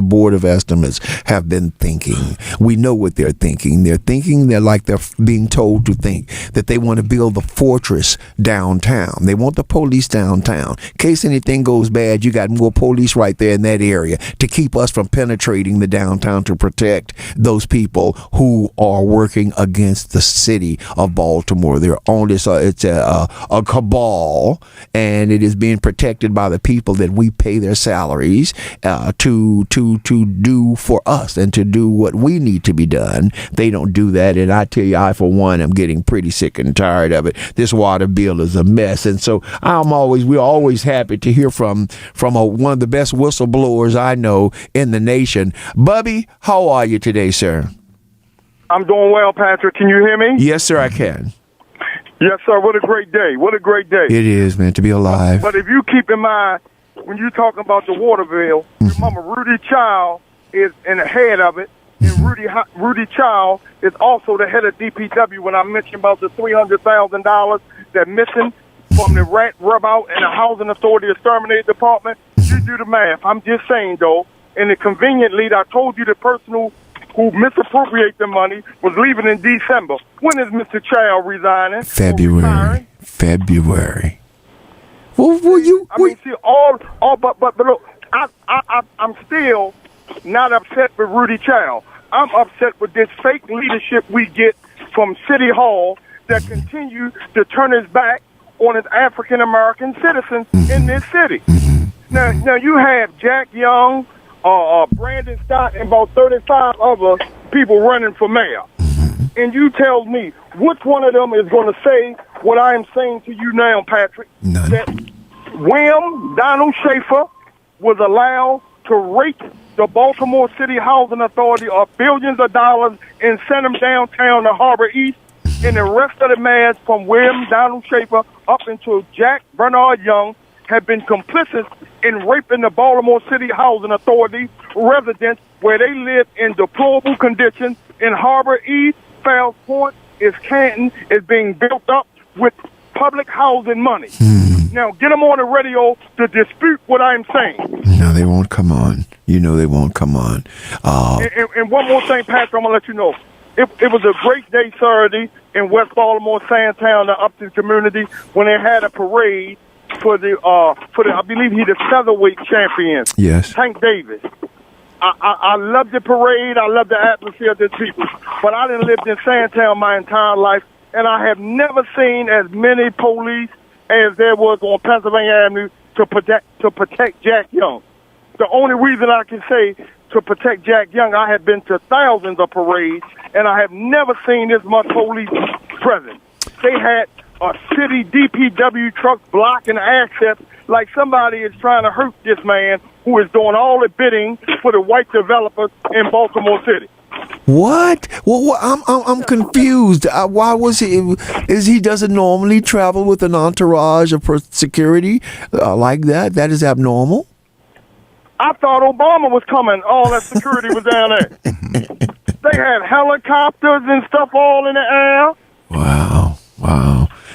Board of Estimates have been thinking. We know what they're thinking. They're like they're being told to think that they want to build the fortress downtown. They want the police downtown. In case anything goes bad, you got more police right there in that area to keep us from penetrating the downtown, to protect those people who are working against the city of Baltimore. They're on this. It's a cabal, and it is being protected by the people that we pay their salaries to do for us and to do what we need to be done. They don't do that, and I tell you, I for one am getting pretty sick and tired of it. This water bill is a mess, and so we're always happy to hear from one of the best whistleblowers I know in the nation. Bubby, how are you today, sir? I'm doing well, Patrick. Can you hear me? Yes, sir, I can. Yes, sir. What a great day. What a great day. It is, man, to be alive. But if you keep in mind, when you're talking about the water bill, remember Rudy Child is in the head of it, and Rudy Child is also the head of DPW. When I mentioned about the $300,000 that missing from the rat rub out and the Housing Authority Exterminating Department, you do the math. I'm just saying, though, and conveniently, I told you the person who misappropriated the money was leaving in December. When is Mr. Child resigning? February. Well, but look, I'm still not upset with Rudy Child. I'm upset with this fake leadership we get from City Hall that continue to turn his back on his African American citizens in this city. Now you have Jack Young, Brandon Scott, and about 35 other people running for mayor. And you tell me which one of them is going to say what I am saying to you now, Patrick? None. That William Donald Schaefer was allowed to rape the Baltimore City Housing Authority of billions of dollars and send them downtown to Harbor East, and the rest of the mayors from William Donald Schaefer up until Jack Bernard Young have been complicit in raping the Baltimore City Housing Authority residents where they live in deplorable conditions in Harbor East. Falls Point is Canton is being built up with public housing money. Now, get them on the radio to dispute what I'm saying. No, they won't come on. You know they won't come on. And one more thing, Patrick, I'm going to let you know. It was a great day Saturday in West Baltimore, Sandtown, the Upton community, when they had a parade for the I believe he's the featherweight champion. Yes. Tank Davis. I love the parade. I love the atmosphere of the people. But I done lived in Sandtown my entire life, and I have never seen as many police as there was on Pennsylvania Avenue to protect Jack Young. The only reason I can say to protect Jack Young, I have been to thousands of parades, and I have never seen this much police present. They had a city DPW truck blocking access like somebody is trying to hurt this man who is doing all the bidding for the white developers in Baltimore City. What? Well, I'm confused. Why was he? He doesn't normally travel with an entourage of security like that? That is abnormal. I thought Obama was coming. All that security was down there. They had helicopters and stuff all in the air. Wow.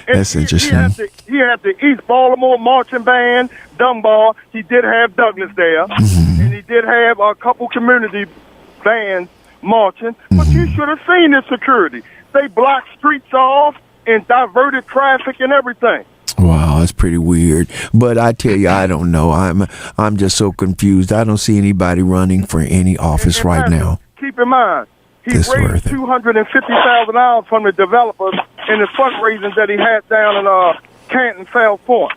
That's interesting. He had the East Baltimore Marching Band, Dunbar. He did have Douglas there. And he did have a couple community bands marching. But you should have seen the security. They blocked streets off and diverted traffic and everything. Wow, that's pretty weird. But I tell you, I don't know. I'm just so confused. I don't see anybody running for any office right now. Keep in mind, he raised $250,000 from the developers in the fundraising that he had down in Canton, Falls Point.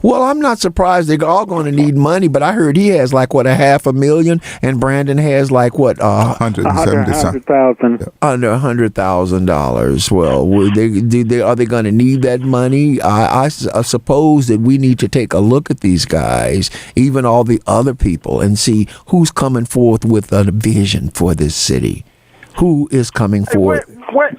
Well, I'm not surprised they're all going to need money, but I heard he has like what, $500,000, and Brandon has like what, $170,000 under $100,000. Well, are they going to need that money? I suppose that we need to take a look at these guys, even all the other people, and see who's coming forth with a vision for this city. Who is coming forth? Where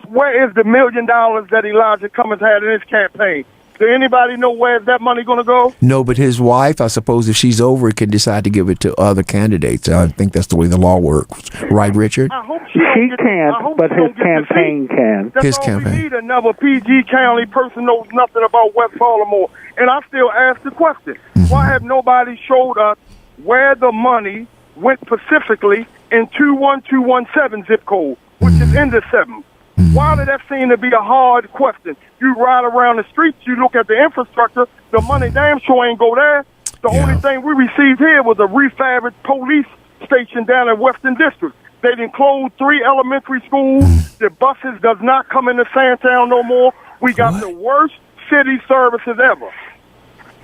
is the $1 million that Elijah Cummings had in his campaign? Does anybody know where's that money going to go? No, but his wife, I suppose, if she's over, can decide to give it to other candidates. I think that's the way the law works. Right, Richard? I hope she can't, but his campaign can. That's his all campaign. We need another PG County person knows nothing about West Baltimore. And I still ask the question, why have nobody showed us where the money went specifically in 21217 zip code, which is in the 7th. Why did that seem to be a hard question? You ride around the streets, you look at the infrastructure, the money damn sure ain't go there. The only thing we received here was a refabbed police station down in Western District. They didn't close 3 elementary schools. The buses does not come into Sandtown no more. We got the worst city services ever.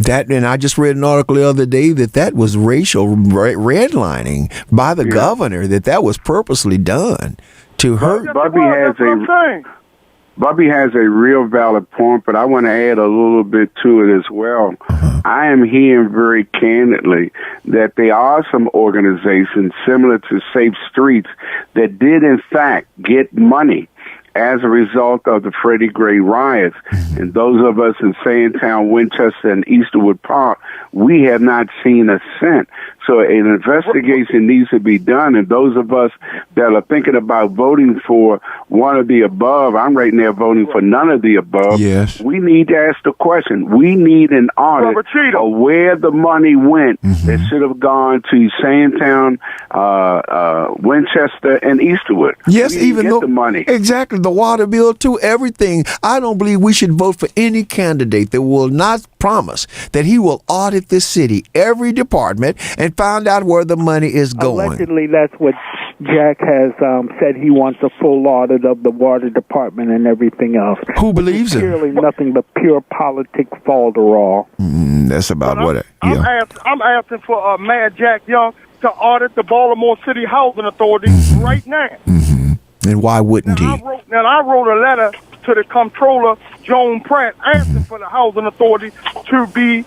That, and I just read an article the other day that was racial redlining by the governor, that was purposely done to hurt. Bobby has a real valid point, but I want to add a little bit to it as well. I am hearing very candidly that there are some organizations similar to Safe Streets that did in fact get money as a result of the Freddie Gray riots. And those of us in Sandtown, Winchester, and Easterwood Park, we have not seen a cent. So an investigation needs to be done. And those of us that are thinking about voting for one of the above, I'm right now voting for none of the above. Yes. We need to ask the question. We need an audit of where the money went that should have gone to Sandtown, Winchester, and Easterwood. Yes, even though the money. Exactly. The water bill too, everything. I don't believe we should vote for any candidate that will not promise that he will audit this city, every department, and find out where the money is going. Allegedly, that's what Jack has said. He wants a full audit of the water department and everything else. Who believes it? Clearly nothing but pure politic falderall. That's about what I'm asking for Mayor Jack Young to audit the Baltimore City Housing Authority right now. And why wouldn't he? I wrote a letter to the comptroller, Joan Pratt, asking for the Housing Authority to be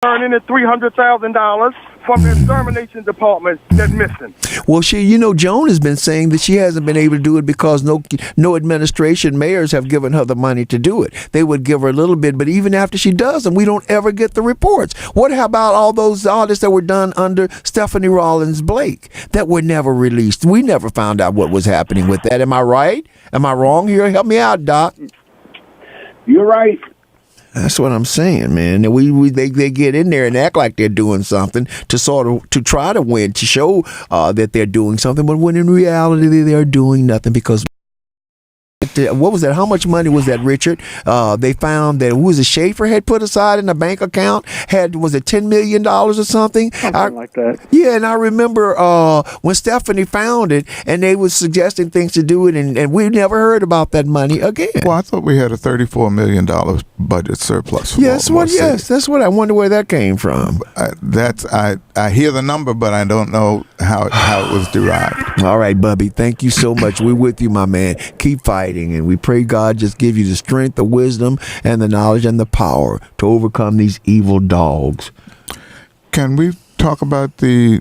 earning the $300,000 from the extermination department that's missing. Well, Joan has been saying that she hasn't been able to do it because no administration mayors have given her the money to do it. They would give her a little bit, but even after she does them, we don't ever get the reports. What about all those audits that were done under Stephanie Rawlins Blake that were never released? We never found out what was happening with that. Am I right? Am I wrong here? Help me out, Doc. You're right. That's what I'm saying, man. They get in there and act like they're doing something to try to win, to show that they're doing something, but when in reality they're doing nothing because. What was that? How much money was that, Richard? They found that Schaefer had put aside in a bank account. Was it $10 million or something? Something like that. Yeah, and I remember when Stephanie found it, and they was suggesting things to do it, and we never heard about that money again. Well, I thought we had a $34 million budget surplus. Yes, that's what I wonder where that came from. I hear the number, but I don't know how it was derived. All right, Bubby, thank you so much. We're with you, my man. Keep fighting, and we pray God just give you the strength, the wisdom, and the knowledge and the power to overcome these evil dogs. Can we talk about we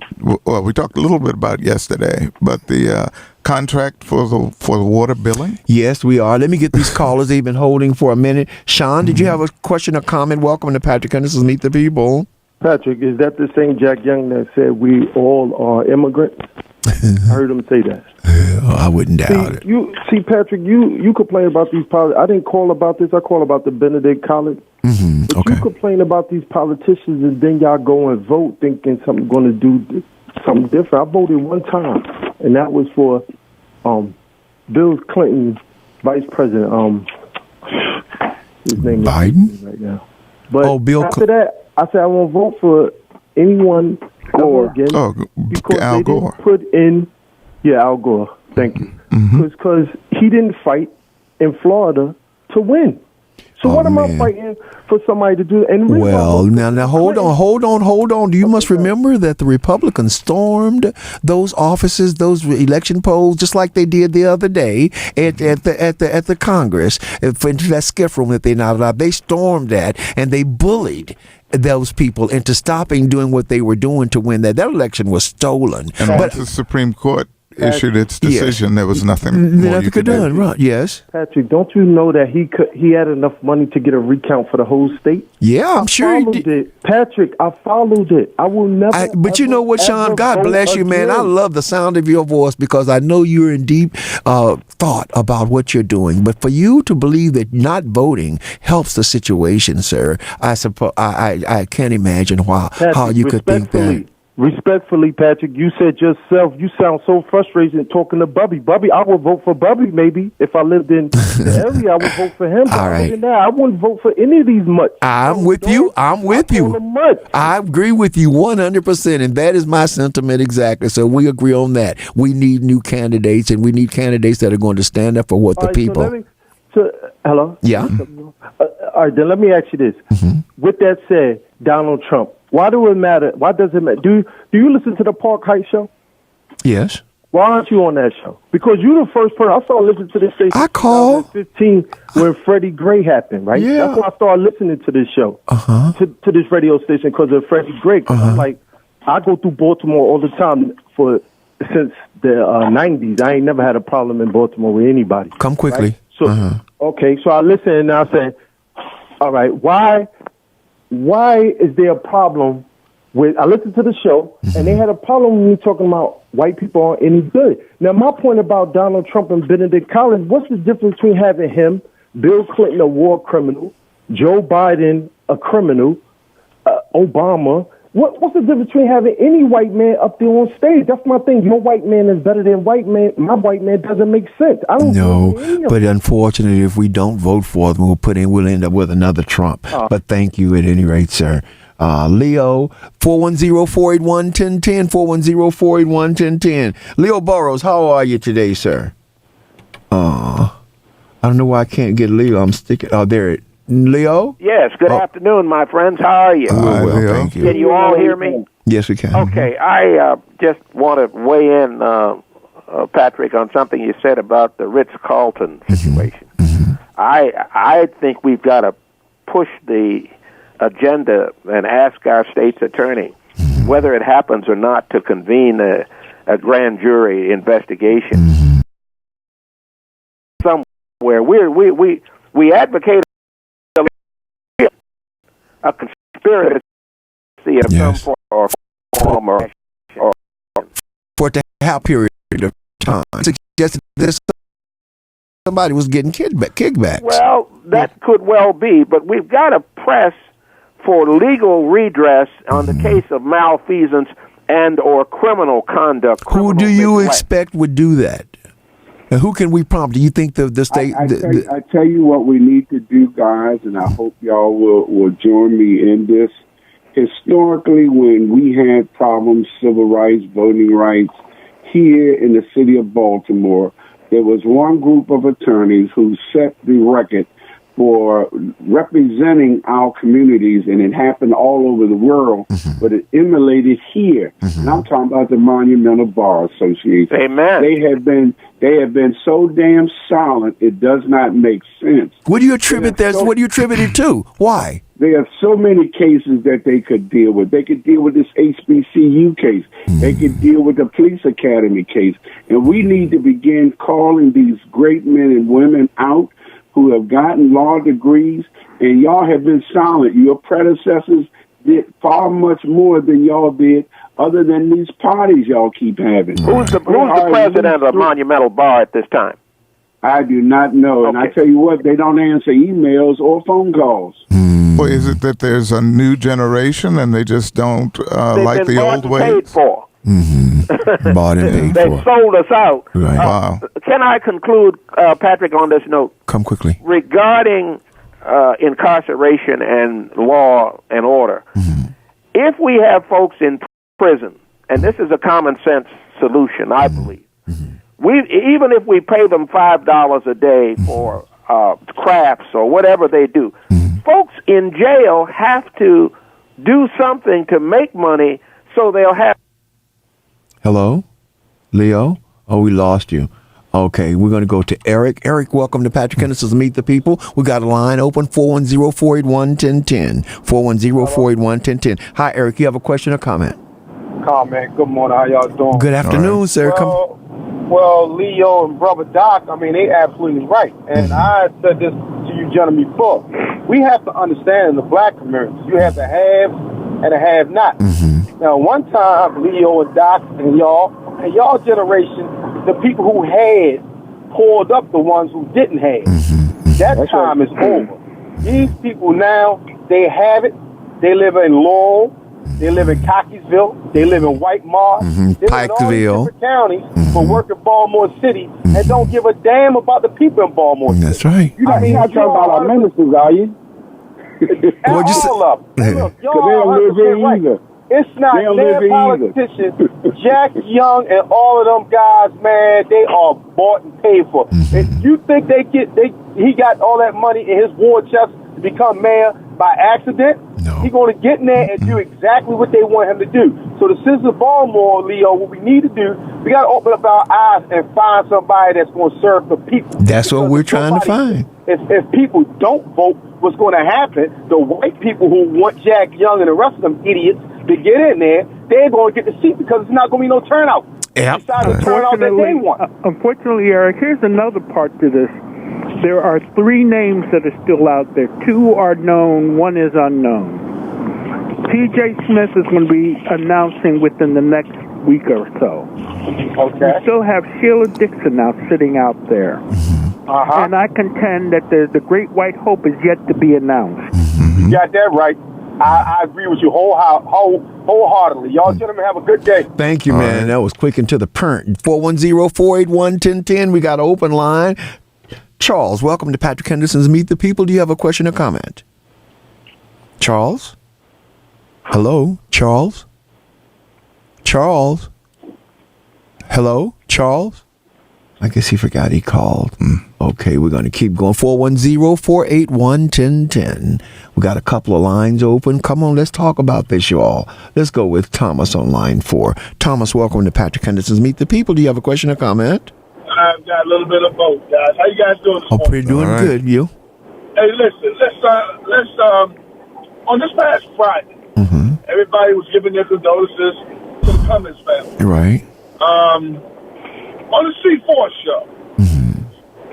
talked a little bit about yesterday, but the contract for the water billing? Yes, we are. Let me get these callers they've been holding for a minute. Sean, did you have a question or comment? Welcome to Patrick Henderson's Meet the People. Patrick, is that the same Jack Young that said we all are immigrants? I heard him say that. I wouldn't doubt it. Patrick, you complain about these politics. I didn't call about this. I call about the Benedict College. But you complain about these politicians, and then y'all go and vote thinking something going to do something different. I voted one time, and that was for Bill Clinton's vice president. His name Biden is right now. But after that, I said I won't vote for anyone Gore again because Al Gore. Didn't put in. Yeah, Al Gore. Thank you. Because he didn't fight in Florida to win. So what am I fighting for somebody to do? And now hold on. You must remember that the Republicans stormed those offices, those election polls, just like they did the other day at the Congress into that skiff room that they not allowed. They stormed that and they bullied those people into stopping doing what they were doing to win that. That election was stolen. And but the Supreme Court issued its decision, there was nothing more Nothing you could do. do. Right? Yes. Patrick, don't you know that he had enough money to get a recount for the whole state? Yeah, I'm sure he did. It. Patrick, I followed it. I will never. But you know what, Sean? God bless you, man. I love the sound of your voice because I know you're in deep thought about what you're doing. But for you to believe that not voting helps the situation, sir, I suppose I can't imagine how you could think that. Respectfully, Patrick, you said yourself, you sound so frustrated talking to Bubby. Bubby, I would vote for Bubby maybe. If I lived in the area, I would vote for him. But all right. other than that, I wouldn't vote for any of these mutts. I'm with you. I agree with you 100%, and that is my sentiment exactly. So we agree on that. We need new candidates, and we need candidates that are going to stand up for what the people. Hello? Yeah. All right, then let me ask you this. Mm-hmm. With that said, Donald Trump, why do it matter? Why does it matter? Do you listen to the Park Heights show? Yes. Why aren't you on that show? Because you're the first person. I started listening to this station I called 2015 when Freddie Gray happened, right? Yeah. That's why I started listening to this show, to this radio station because of Freddie Gray. I'm like, I go through Baltimore all the time since the 90s. I ain't never had a problem in Baltimore with anybody. Come quickly. Right? So, okay, so I listen and I say, all right, why is there a problem with, I listened to the show, and they had a problem with me talking about white people aren't any good. Now, my point about Donald Trump and Benedict Collins, what's the difference between having him, Bill Clinton, a war criminal, Joe Biden, a criminal, Obama? What's the difference between having any white man up there on stage? That's my thing. Your white man is better than white man. My white man doesn't make sense. I don't know. But unfortunately, if we don't vote for them, we'll end up with another Trump. But thank you at any rate, sir. Leo, 410-481-1010, 410-481-1010. Leo Burrows, how are you today, sir? I don't know why I can't get Leo. I'm sticking. Oh, there it. Leo? Yes, good afternoon, my friends. How are you? Well, thank you. Can you all hear me? Yes, we can. Okay, I just want to weigh in, Patrick, on something you said about the Ritz-Carlton situation. I think we've got to push the agenda and ask our state's attorney whether it happens or not to convene a grand jury investigation somewhere. We advocate a conspiracy of some form or for it to have a period of time. Suggested that somebody was getting kickbacks. Well, that could well be, but we've got to press for legal redress on the case of malfeasance and or criminal conduct. Who do you expect would do that? And who can we prompt? Do you think the state? I tell you what we need to do, guys, and I hope y'all will join me in this. Historically, when we had problems, civil rights, voting rights, here in the city of Baltimore, there was one group of attorneys who set the record for representing our communities, and it happened all over the world, but it emulated here. And I'm talking about the Monumental Bar Association. Amen. They have been so damn silent, it does not make sense. What do you attribute that? What do you attribute it to? Why? There are so many cases that they could deal with. They could deal with this HBCU case. They could deal with the police academy case. And we need to begin calling these great men and women out who have gotten law degrees, and y'all have been silent. Your predecessors did far much more than y'all did, other than these parties y'all keep having. Who's the president of Monumental Bar at this time? I do not know. And I tell you what, they don't answer emails or phone calls. Or is it that there's a new generation and they just don't like the old ways? Paid for. Bought and paid They for. sold us out. Right. Wow. Can I conclude, Patrick, on this note? Come quickly. Regarding incarceration and law and order, if we have folks in prison, and this is a common sense solution, I believe, even if we pay them $5 a day for crafts or whatever they do, folks in jail have to do something to make money so they'll have. Hello? Leo? Oh, we lost you. Okay, we're going to go to Eric. Eric, welcome to Patrick Henderson's Meet the People. We got a line open, 410-481-1010. 410-481-1010. Hi, Eric. You have a question or comment? comment. Good morning. How y'all doing? Good afternoon, sir. Well, Leo and Brother Doc, I mean, they absolutely right. And I said this to you gentlemen before. We have to understand in the black community, you have the haves and the have-nots. Now, one time, Leo and Doc and y'all generation, the people who had pulled up the ones who didn't have. That time is over. These people now, they have it. They live in Laurel. They live in Cockeysville. They live in White Marsh. They live in all these different counties, but work in Baltimore City and don't give a damn about the people in Baltimore City. That's right. You know, You're not talking about our ministers, are you? What'd you say? All of them. Look, Because they don't live here either. It's not They don't live their here politicians. Jack Young and all of them guys, man, they are bought and paid for. If you think he got all that money in his war chest to become mayor by accident, he's going to get in there and do exactly what they want him to do. So the citizens of Baltimore, Leo, what we need to do, we got to open up our eyes and find somebody that's going to serve the people. That's what we're trying to find. If people don't vote, what's going to happen, the white people who want Jack Young and the rest of them idiots to get in there, they're going to get the seat because it's not going to be no turnout. Yep. Besides the turnout that they want. Unfortunately, Eric, here's another part to this. There are 3 names that are still out there. 2 are known, 1 is unknown. T.J. Smith is going to be announcing within the next week or so. Okay. We still have Sheila Dixon now sitting out there. And I contend that the Great White Hope is yet to be announced. You got that right. I agree with you wholeheartedly. Y'all gentlemen have a good day. Thank you, man. That was quick and to the point. 410-481-1010. We got an open line. Charles, welcome to Patrick Henderson's Meet the People. Do you have a question or comment? Charles? Hello? Charles? Charles? Hello? Charles? I guess he forgot he called. Okay, we're going to keep going. 410-481-1010. We got a couple of lines open. Come on, let's talk about this, y'all. Let's go with Thomas on line 4. Thomas, welcome to Patrick Henderson's Meet the People. Do you have a question or comment? I've got a little bit of both, guys. How you guys doing this morning? Pretty doing good. You? Hey, listen. Let's on this past Friday, everybody was giving their condolences to the Cummins family. Right. On the C4 show,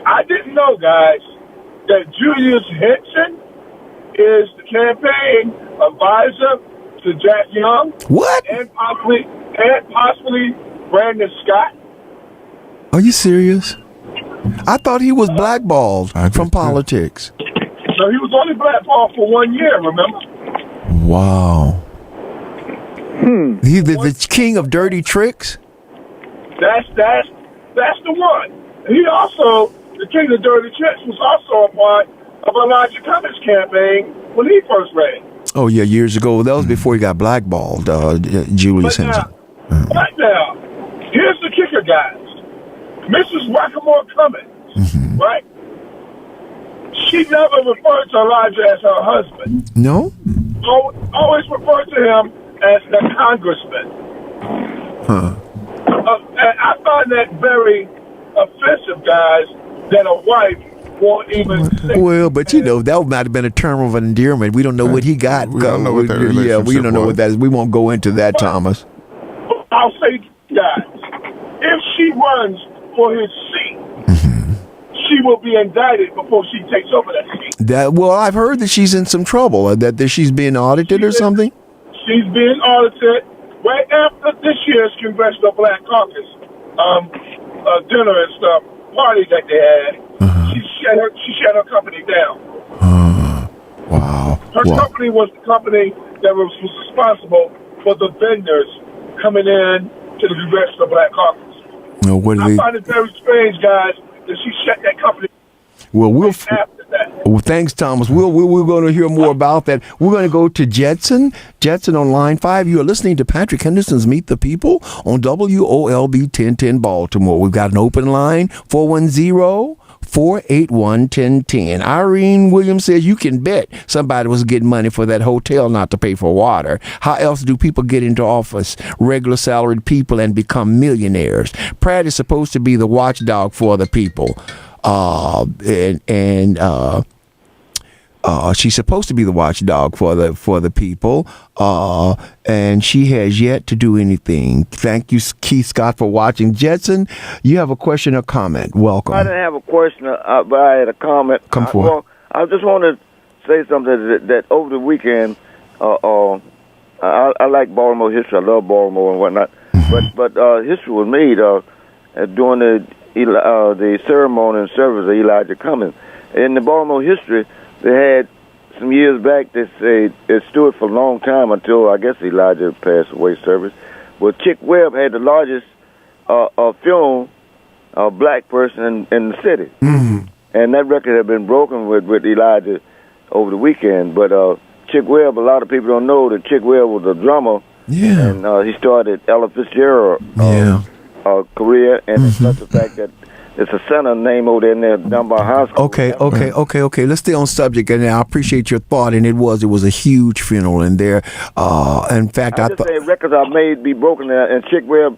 I didn't know, guys, that Julius Henson is the campaign advisor to Jack Young. What? And possibly Brandon Scott. Are you serious? I thought he was blackballed from politics. So he was only blackballed for 1 year, remember? Wow. He's the king of dirty tricks? That's the one. He also, the king of dirty tricks, was also a part of Elijah Cummings' campaign when he first ran. Oh, yeah, years ago. That was before he got blackballed, Julius Henson. Right now, here's the kicker, guys. Mrs. Wackamore Cummings, right? She never referred to Elijah as her husband. No? Always referred to him as the congressman. And I find that very offensive, guys, that a wife won't even say. Well, but you know, that might have been a term of endearment. We don't know what he got. We don't know what that relationship Yeah, we don't know what that is. We won't go into that, Thomas. I'll say, guys, if she runs for his seat, she will be indicted before she takes over that seat. Well, I've heard that she's in some trouble, that she's being audited or something. She's being audited right after this year's Congressional Black Caucus dinner and stuff, party that they had. She shut her company down. Wow. Her company was the company that was responsible for the vendors coming in to the Congressional Black Caucus. No, I find it very strange, guys, that she shut that company. Well, after that. Well, thanks, Thomas. We're going to hear more about that. We're going to go to Jetson. Jetson on line 5. You are listening to Patrick Henderson's Meet the People on WOLB 1010 Baltimore. We've got an open line, 410-481-1010. Irene Williams says you can bet somebody was getting money for that hotel not to pay for water. How else do people get into office, regular salaried people, and become millionaires? Pratt is supposed to be the watchdog for the people. She's supposed to be the watchdog for the people, and she has yet to do anything. Thank you, Keith Scott, for watching. Jetson, you have a question or comment? Welcome. I didn't have a question, but I had a comment. Come forward. I just want to say something that over the weekend, I like Baltimore history. I love Baltimore and whatnot. Mm-hmm. But history was made during the ceremony and service of Elijah Cummings. In the Baltimore history, they had some years back, they say it stood for a long time until, I guess, Elijah passed away service. Well, Chick Webb had the largest funeral black person in the city. Mm-hmm. And that record had been broken with Elijah over the weekend. But Chick Webb, a lot of people don't know that Chick Webb was a drummer. Yeah. And he started Ella Fitzgerald career. And it's not the fact that it's a center name over there in there down by high school. Okay. Let's stay on subject, and I appreciate your thought. And it was a huge funeral in there. In fact, I thought records are made be broken there, and Chick Webb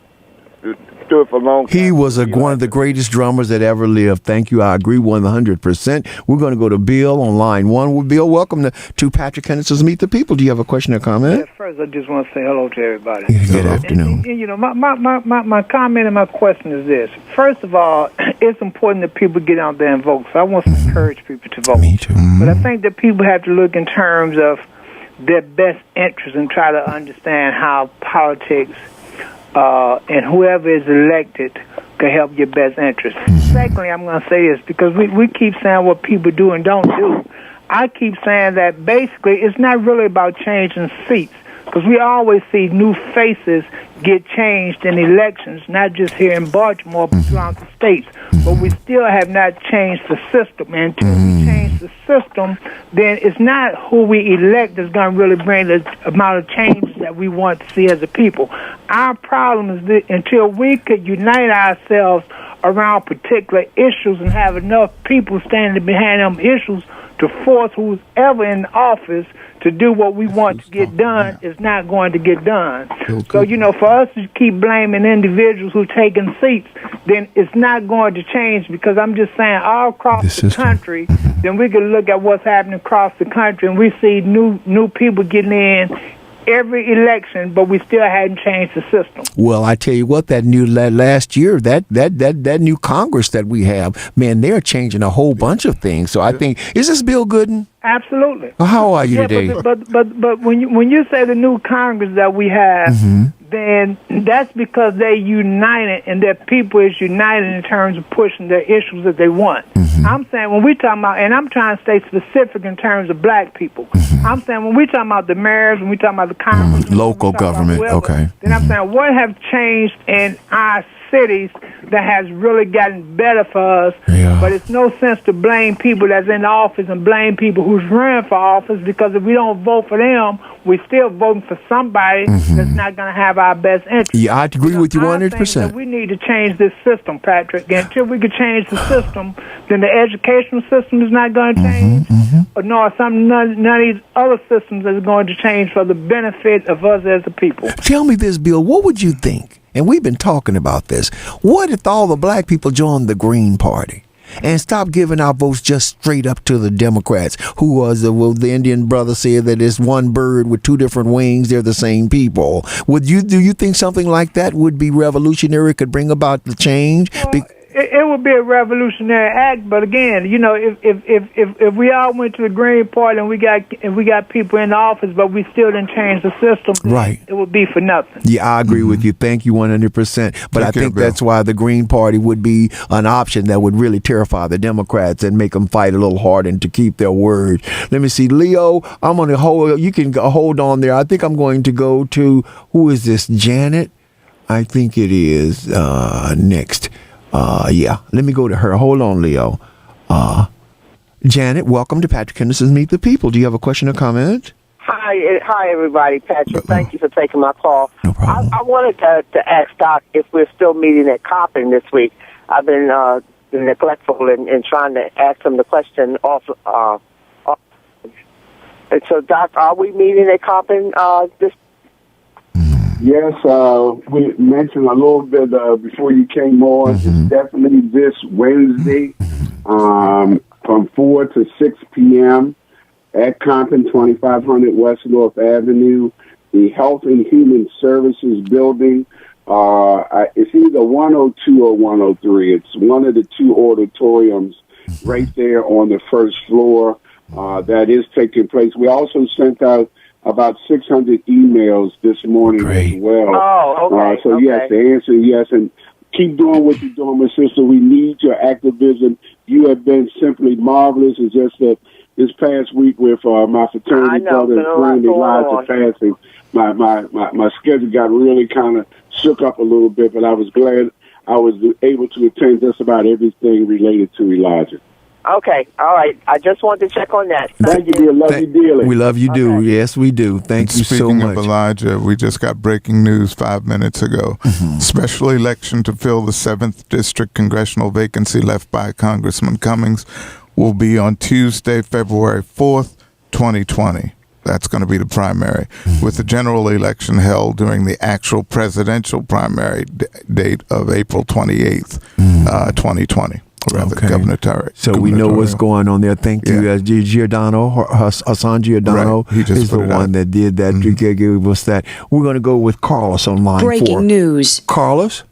stood for a long time. He was one of the greatest drummers that ever lived. Thank you. I agree 100%. We're going to go to Bill on line one. Well, Bill, welcome to Patrick Henderson's Meet the People. Do you have a question or comment? Yeah, first, I just want to say hello to everybody. Good afternoon. And, my comment and my question is this. First of all, it's important that people get out there and vote. So I want to encourage people to vote. Me too. But I think that people have to look in terms of their best interest and try to understand how politics and whoever is elected can help your best interest. Secondly, I'm going to say this because we keep saying what people do and don't do. I keep saying that basically it's not really about changing seats because we always see new faces get changed in elections, not just here in Baltimore, but throughout the states. But we still have not changed the system. And until we change the system, then it's not who we elect that's going to really bring the amount of change that we want to see as a people. Our problem is that until we could unite ourselves around particular issues and have enough people standing behind them issues to force whoever in office to do what we want to get done is not going to get done. So, for us to keep blaming individuals who are taking seats, then it's not going to change because I'm just saying all across the country, then we can look at what's happening across the country and we see new people getting in every election, but we still hadn't changed the system. Well, I tell you what, that last year, that new Congress that we have, man, they're changing a whole bunch of things. So I think, is this Bill Gooden? Absolutely. Well, how are you today? But when you say the new Congress that we have, then that's because they united and their people is united in terms of pushing their issues that they want. I'm saying when we talking about, and I'm trying to stay specific in terms of black people. I'm saying when we talking about the mayors, when we talking about the Congress, local government, whoever, then I'm saying what have changed in our cities that has really gotten better for us, but it's no sense to blame people that's in office and blame people who's running for office because if we don't vote for them, we're still voting for somebody that's not going to have our best interest. Yeah, I agree with you 100%. We need to change this system, Patrick. And until we can change the system, then the educational system is not going to change, nor none of these other systems is going to change for the benefit of us as a people. Tell me this, Bill, what would you think? And we've been talking about this. What if all the black people joined the Green Party and stop giving our votes just straight up to the Democrats, who was the Indian brother said that it's one bird with two different wings, they're the same people. Do you think something like that would be revolutionary, could bring about the change? It would be a revolutionary act, but again, if we all went to the Green Party and we got people in the office, but we still didn't change the system, right? It would be for nothing. Yeah, I agree with you. Thank you 100%. But I think that's why the Green Party would be an option that would really terrify the Democrats and make them fight a little harder and to keep their word. Let me see, Leo. I'm going to hold. You can hold on there. I think I'm going to go to who is this? Janet. I think it is next. Let me go to her. Hold on, Leo. Janet, welcome to Patrick Henderson's Meet the People. Do you have a question or comment? Hi, everybody. Patrick, thank you for taking my call. No problem. I wanted to ask Doc if we're still meeting at Coppin this week. I've been neglectful in trying to ask him the question off. And so, Doc, are we meeting at Coppin this? Yes, we mentioned a little bit before you came on. It's definitely this Wednesday from 4 to 6 p.m. at Compton, 2500 West North Avenue, the Health and Human Services Building. It's either 102 or 103. It's one of the two auditoriums right there on the first floor that is taking place. We also sent out about 600 emails this morning as well. Oh, okay. So, yes, the answer is yes. And keep doing what you're doing, my sister. We need your activism. You have been simply marvelous. It's just that this past week with my fraternity brother and friend Elijah passing, my schedule got really kind of shook up a little bit, but I was glad I was able to attend just about everything related to Elijah. Okay, all right. I just wanted to check on that. Thank you, dear. Love you dearly. We love you, do. Yes, we do. Thank you so much. Speaking of Elijah, we just got breaking news 5 minutes ago. Special election to fill the 7th District congressional vacancy left by Congressman Cummings will be on Tuesday, February 4th, 2020. That's going to be the primary, with the general election held during the actual presidential primary date of April 28th, 2020. Rather, Governor Tarek. So we know what's going on there. Thank you. Giordano, Hassan Giordano is the one that did that. Gave us that. We're going to go with Carlos on line 4. Breaking news. Carlos?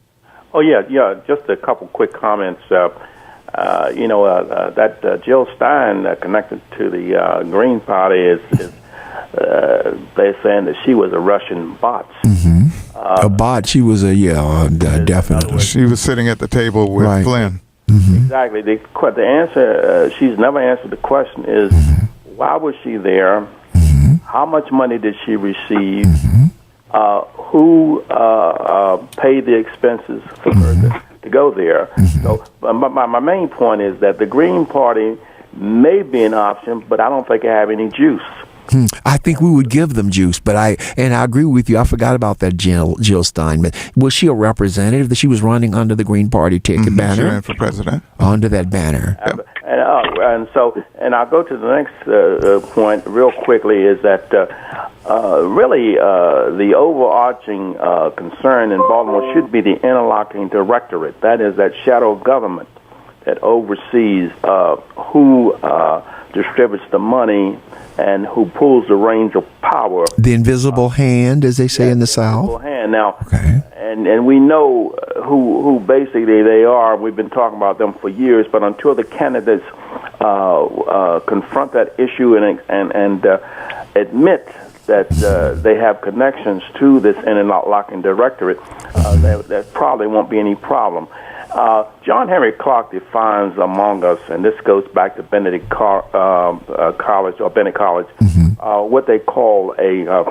Oh, yeah. Just a couple quick comments. That Jill Stein connected to the Green Party is they're saying that she was a Russian bot. A bot. She was definitely. She was sitting at the table with Flynn. Exactly. The answer, she's never answered the question is, why was she there? How much money did she receive? Who paid the expenses for her to go there? So my main point is that the Green Party may be an option, but I don't think I have any juice. I think we would give them juice, but I agree with you. I forgot about that Jill Stein. Was she a representative that she was running under the Green Party ticket banner? She ran for president. Under that banner. And I'll go to the next point real quickly is that really the overarching concern in Baltimore should be the interlocking directorate. That is that shadow government that oversees who distributes the money and who pulls the reins of power. The invisible hand, as they say in the South. Invisible hand. Now, and we know who basically they are. We've been talking about them for years, but until the candidates confront that issue and admit that they have connections to this interlocking directorate, there probably won't be any problem. John Henry Clark defines among us, and this goes back to Benedict College or Bennett College, what they call a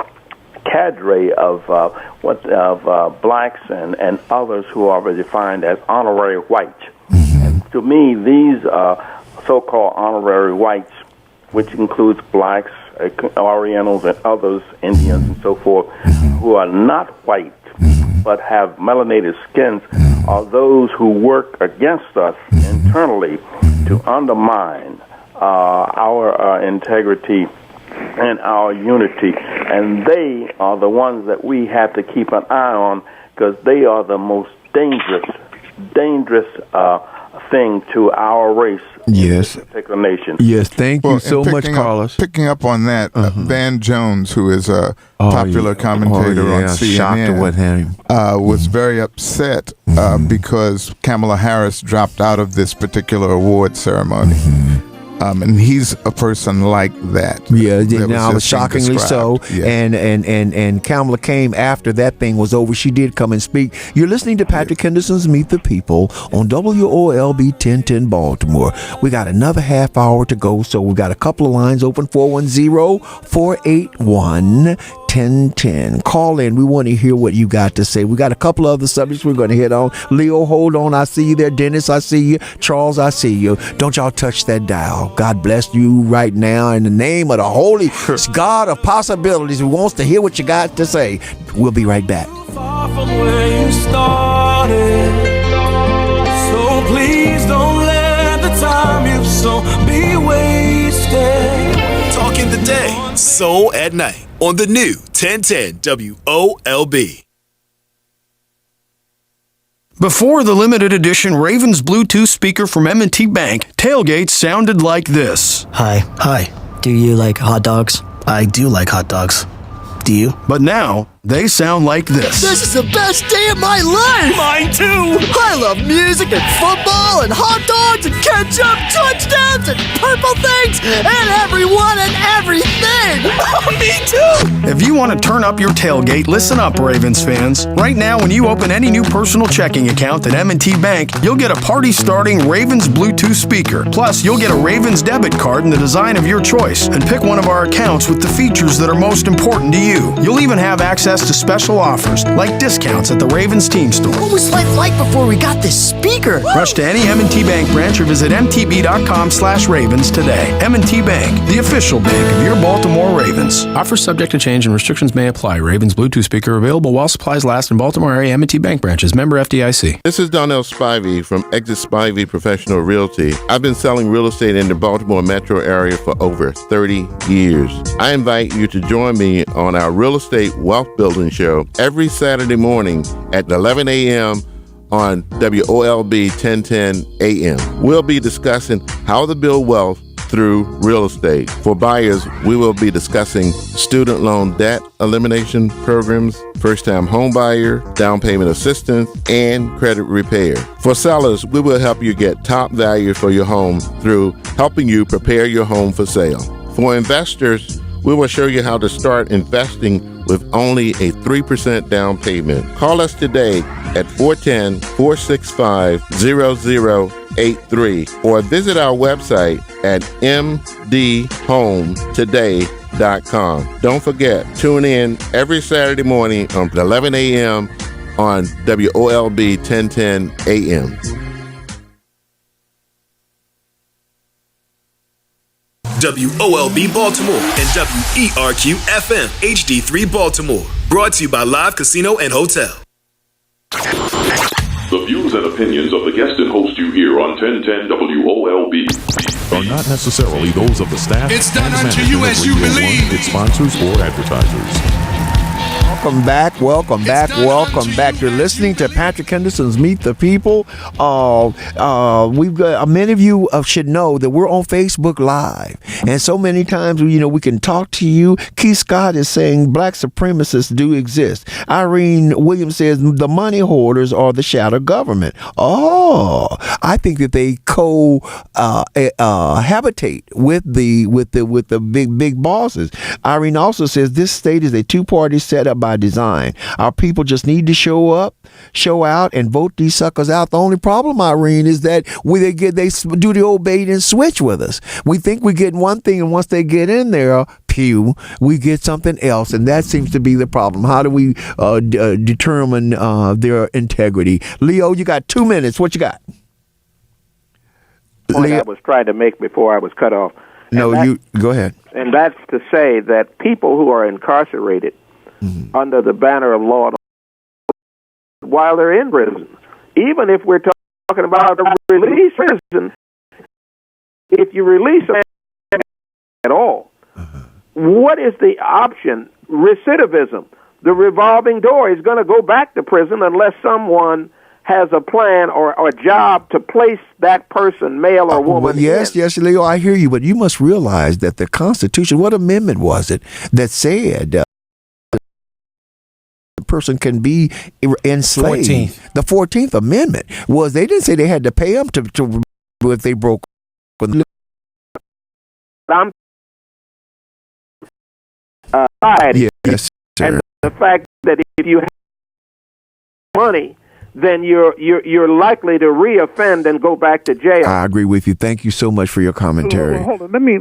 cadre of blacks and others who are defined as honorary whites. And to me, these so-called honorary whites, which includes blacks, Orientals, and others, Indians, and so forth, who are not white but have melanated skins, are those who work against us internally to undermine our integrity and our unity. And they are the ones that we have to keep an eye on, because they are the most dangerous thing to our race. Yes. In this particular nation. Yes, thank you so much, Carlos. Picking up on that, Van Jones, who is a popular commentator on CNN, shocked with him. Was very upset because Kamala Harris dropped out of this particular award ceremony. And he's a person like that. Yeah, now shockingly so. Yeah. And Kamala came after that thing was over. She did come and speak. You're listening to Patrick Henderson's Meet the People on WOLB 1010 Baltimore. We got another half hour to go, so we got a couple of lines open. 410-481-1010. Call in. We want to hear what you got to say. We got a couple of other subjects we're going to hit on. Leo, hold on. I see you there. Dennis, I see you. Charles, I see you. Don't y'all touch that dial. God bless you right now in the name of the Holy God of possibilities who wants to hear what you got to say. We'll be right back. Far from where you started, so please don't let the time you've sown be wasted. Talking the day, soul at night on the new 1010 WOLB. Before the limited edition Ravens Bluetooth speaker from M&T Bank, tailgates sounded like this. Hi. Do you like hot dogs? I do like hot dogs. Do you? But now, they sound like this. This is the best day of my life! Mine too! I love music and football and hot dogs and ketchup, touchdowns and purple things and everyone and everything! Me too! If you want to turn up your tailgate, listen up, Ravens fans. Right now, when you open any new personal checking account at M&T Bank, you'll get a party-starting Ravens Bluetooth speaker. Plus, you'll get a Ravens debit card in the design of your choice and pick one of our accounts with the features that are most important to you. You'll even have access to special offers, like discounts at the Ravens team store. What was life like before we got this speaker? Rush to any M&T Bank branch or visit mtb.com/Ravens today. M&T Bank, the official bank of your Baltimore Ravens. Offer subject to change and restrictions may apply. Ravens Bluetooth speaker available while supplies last in Baltimore area M&T Bank branches. Member FDIC. This is Donnell Spivey from Exit Spivey Professional Realty. I've been selling real estate in the Baltimore metro area for over 30 years. I invite you to join me on our real estate wealth building show every Saturday morning at 11 a.m. on WOLB 1010 AM. We'll be discussing how to build wealth through real estate. For buyers, we will be discussing student loan debt elimination programs, first-time home buyer, down payment assistance, and credit repair. For sellers, we will help you get top value for your home through helping you prepare your home for sale. For investors, we will show you how to start investing with only a 3% down payment. Call us today at 410-465-0083 or visit our website at mdhometoday.com. Don't forget, tune in every Saturday morning at 11 a.m. on WOLB 1010 AM. WOLB Baltimore and WERQ FM HD3 Baltimore. Brought to you by Live Casino and Hotel. The views and opinions of the guest and host you hear on 1010 WOLB are not necessarily those of the staff. It's done unto you as you believe. Its sponsors or advertisers. Welcome back. You're listening to Patrick Henderson's Meet the People. We've got many of you should know that we're on Facebook Live, and so many times we can talk to you. Keith Scott is saying black supremacists do exist. Irene Williams says the money hoarders are the shadow government. I think that they habitate with the big bosses. Irene also says this state is a two-party setup by design. Our people just need to show up, show out, and vote these suckers out. The only problem, Irene, is that they do the old bait and switch with us. We think we get one thing, and once they get in there, we get something else, and that seems to be the problem. How do we determine their integrity? Leo, you got 2 minutes. What you got? Point I was trying to make before I was cut off. You go ahead. And that's to say that people who are incarcerated under the banner of law while they're in prison, even if we're talking about a release prison, if you release them at all, what is the option? Recidivism. The revolving door is going to go back to prison unless someone has a plan or a job to place that person, male or woman. Yes, Leo, I hear you, but you must realize that the Constitution, what amendment was it that said person can be enslaved? 14th. The 14th Amendment was, they didn't say they had to pay them to if they broke. And the fact that if you have money, then you're likely to reoffend and go back to jail. I agree with you. Thank you so much for your commentary. Hold on. Let me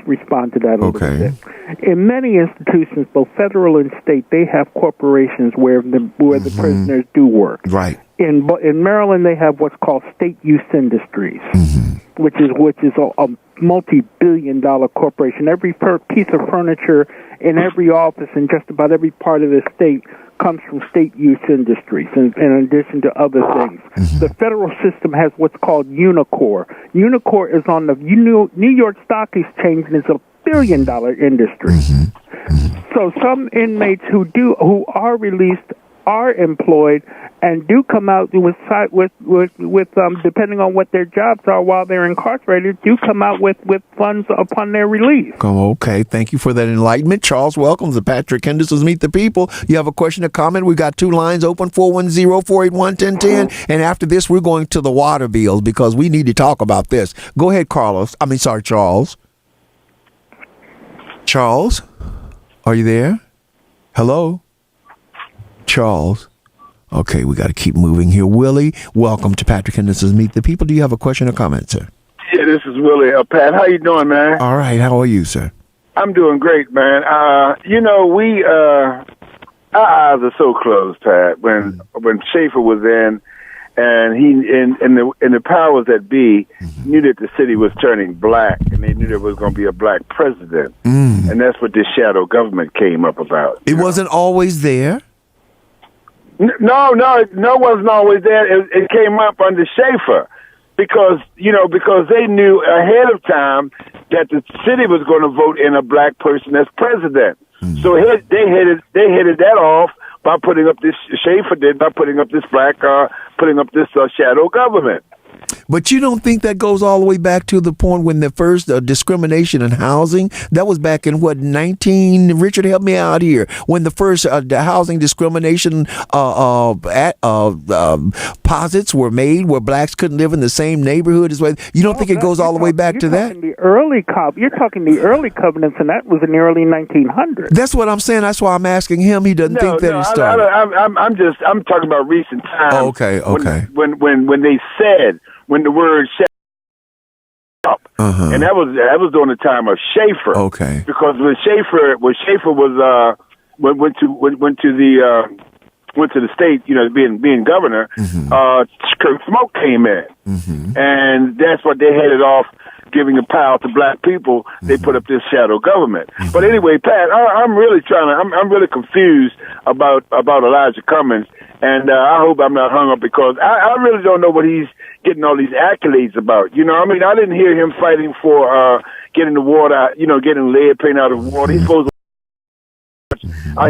respond to that a little bit. In many institutions, both federal and state, they have corporations where the prisoners do work. Right. In Maryland, they have what's called state use industries, which is a multi-billion-dollar corporation. Every piece of furniture in every office in just about every part of the state comes from state use industries, in addition to other things. The federal system has what's called Unicor. Unicor is on the New York Stock Exchange and is a billion-dollar industry. So some inmates who are released are employed and do come out with depending on what their jobs are while they're incarcerated, do come out with funds upon their release. Okay, thank you for that enlightenment. Charles, welcome to Patrick Henderson's Meet the People. You have a question or comment? We've got 2 lines open, 410-481-1010. And after this, we're going to the water bills because we need to talk about this. Go ahead, Charles. Charles, are you there? Hello? Charles? Okay, we got to keep moving here. Willie, welcome to Patrick Henderson's Meet the People. Do you have a question or comment, sir? Yeah, this is Willie. Pat, how you doing, man? All right, how are you, sir? I'm doing great, man. We our eyes are so closed, Pat. When Schaefer was in, and he and the powers that be knew that the city was turning black, and they knew there was going to be a black president, and that's what this shadow government came up about. It wasn't always there. No, it wasn't always there. It came up under Schaefer because they knew ahead of time that the city was going to vote in a black person as president. So they headed that off by putting up this shadow government. But you don't think that goes all the way back to the point when the first discrimination in housing, that was back in Richard, help me out here, when the first the housing discrimination posits were made where blacks couldn't live in the same neighborhood as well. You don't think it goes all the way back to that? You're talking the early covenants, and that was in the early 1900s. That's what I'm saying. That's why I'm asking him. He doesn't think that it started. I'm talking about recent times. Oh, okay. When they said, when the word up, and that was during the time of Schaefer. Okay. Because when Schaefer was went to the state, being governor, Kurt Smoke came in, and that's what they headed off, giving the power to black people. They put up this shadow government. But anyway, Pat, I'm really confused about Elijah Cummings, and I hope I'm not hung up because I really don't know what he's getting all these accolades about. I didn't hear him fighting for getting the water, getting lead paint out of water. He's supposed to.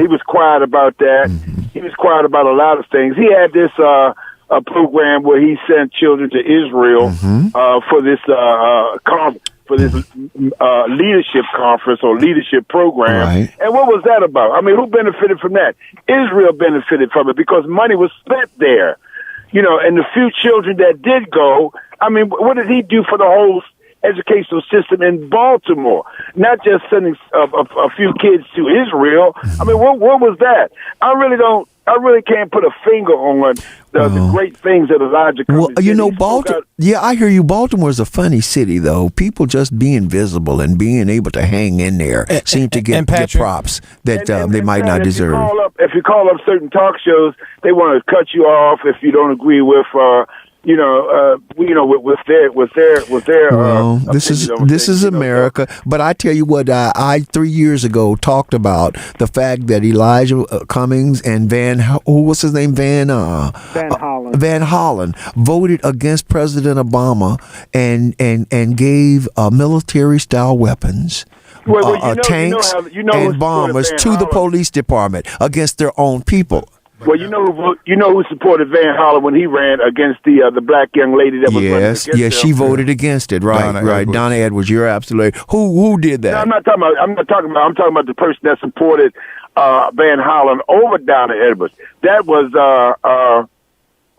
He was quiet about that. He was quiet about a lot of things. He had this a program where he sent children to Israel for this leadership conference or leadership program. Right. And what was that about? Who benefited from that? Israel benefited from it because money was spent there. And the few children that did go, what did he do for the whole educational system in Baltimore? Not just sending a few kids to Israel. What was that? I really can't put a finger on the great things that Elijah Cummings did. Baltimore. Yeah, I hear you. Baltimore's a funny city, though. People just being visible and being able to hang in there seem to get props that they might not deserve. If you call up certain talk shows, they want to cut you off if you don't agree with. This is America. But I tell you what, I 3 years ago talked about the fact that Elijah Cummings and Van Hollen voted against President Obama and gave military style weapons. Tanks and bombers to the police department against their own people. Well, you know who supported Van Hollen when he ran against the black young lady that was running against him? She voted against it. Right. Donna Edwards. You're absolutely who did that? No, I'm talking about the person that supported Van Hollen over Donna Edwards. That was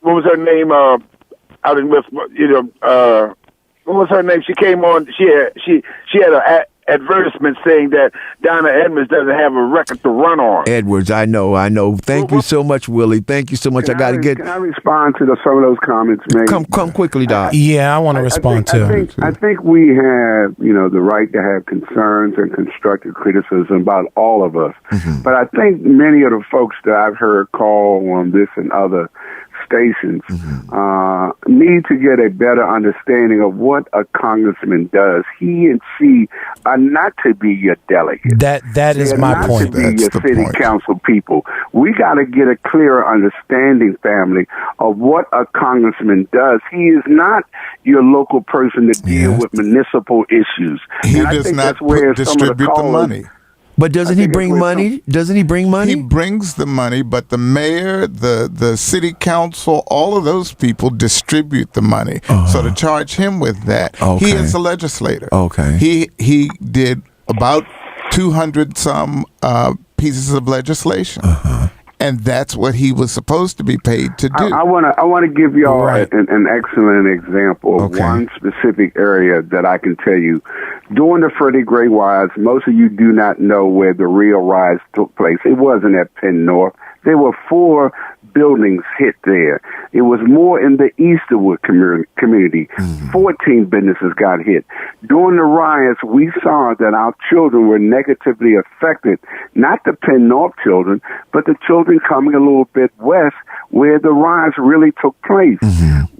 what was her name? Out in West, what was her name? She came on. She had an advertisement saying that Donna Edwards doesn't have a record to run on. Edwards, I know. Thank you so much, Willie. Thank you so much. Can I respond to some of those comments, made? Come quickly, Doc. Yeah, I want to respond too. I think we have, the right to have concerns and constructive criticism about all of us. But I think many of the folks that I've heard call on this and other stations need to get a better understanding of what a congressman does. He and she are not to be your delegate. That is my point. To be your city council people. We got to get a clearer understanding, family, of what a congressman does. He is not your local person to deal with municipal issues. He does not distribute the money. But doesn't he bring money? Doesn't he bring money? He brings the money, but the mayor, the city council, all of those people distribute the money. So to charge him with that, he is a legislator. Okay. He did about 200 some pieces of legislation. And that's what he was supposed to be paid to do. I want to give y'all an excellent example of one specific area that I can tell you. During the Freddie Gray riots, most of you do not know where the real riots took place. It wasn't at Penn North. There were 4 buildings hit there. It was more in the Easterwood community. 14 businesses got hit. During the riots, we saw that our children were negatively affected, not the Penn North children, but the children coming a little bit west where the riots really took place.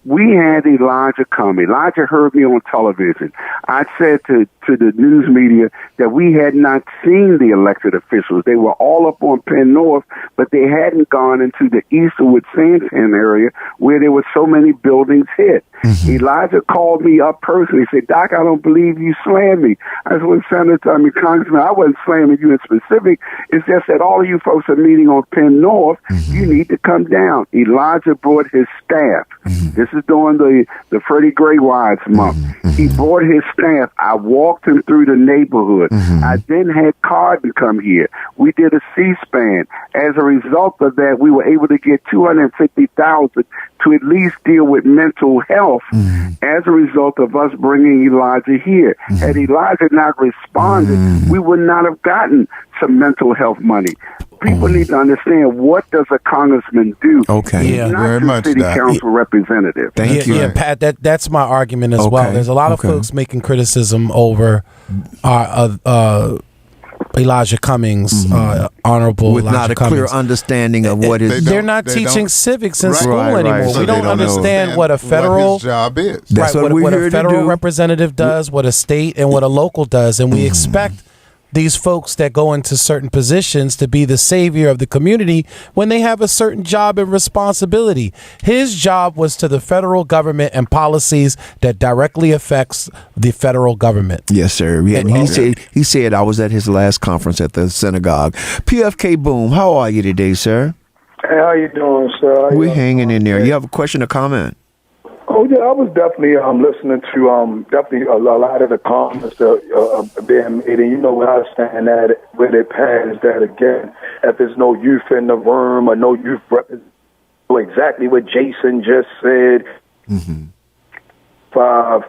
We had Elijah come. Elijah heard me on television. I said to the news media that we had not seen the elected officials. They were all up on Penn North, but they hadn't gone into the Easterwood Santan area where there were so many buildings hit. Elijah called me up personally. He said, Doc, I don't believe you slammed me. I said, well, Congressman, I wasn't slamming you in specific. It's just that all of you folks are meeting on Penn North. You need to come down. Elijah brought his staff. This is during the Freddie Gray riots month. He brought his staff. I walked him through the neighborhood. I then had Carden come here. We did a C-SPAN. As a result of that, we were able to get $250,000 to at least deal with mental health as a result of us bringing Elijah here. Had Elijah not responded, we would not have gotten some mental health money. People need to understand, what does a congressman do? Okay. Not very just much city that. council representative. Thank you. Yeah, Pat, that's my argument as well. There's a lot of folks making criticism over Elijah Cummings, honorable with Elijah not a Cummings. clear understanding of what is. They're not teaching civics in school anymore. So we don't understand what a federal what his job is. That's what we're what here a to federal do. representative does, what a state and what a local does, and we expect these folks that go into certain positions to be the savior of the community when they have a certain job and responsibility. His job was to the federal government and policies that directly affects the federal government. Yes, sir. And he said I was at his last conference at the synagogue. PFK Boom, how are you today, sir? Hey, how you doing, sir? We're hanging in there. You have a question or comment? Oh yeah, I was definitely listening to definitely a lot of the comments that being made, and where I stand at it, where they pass that again. If there's no youth in the room or no youth representative, exactly what Jason just said. 5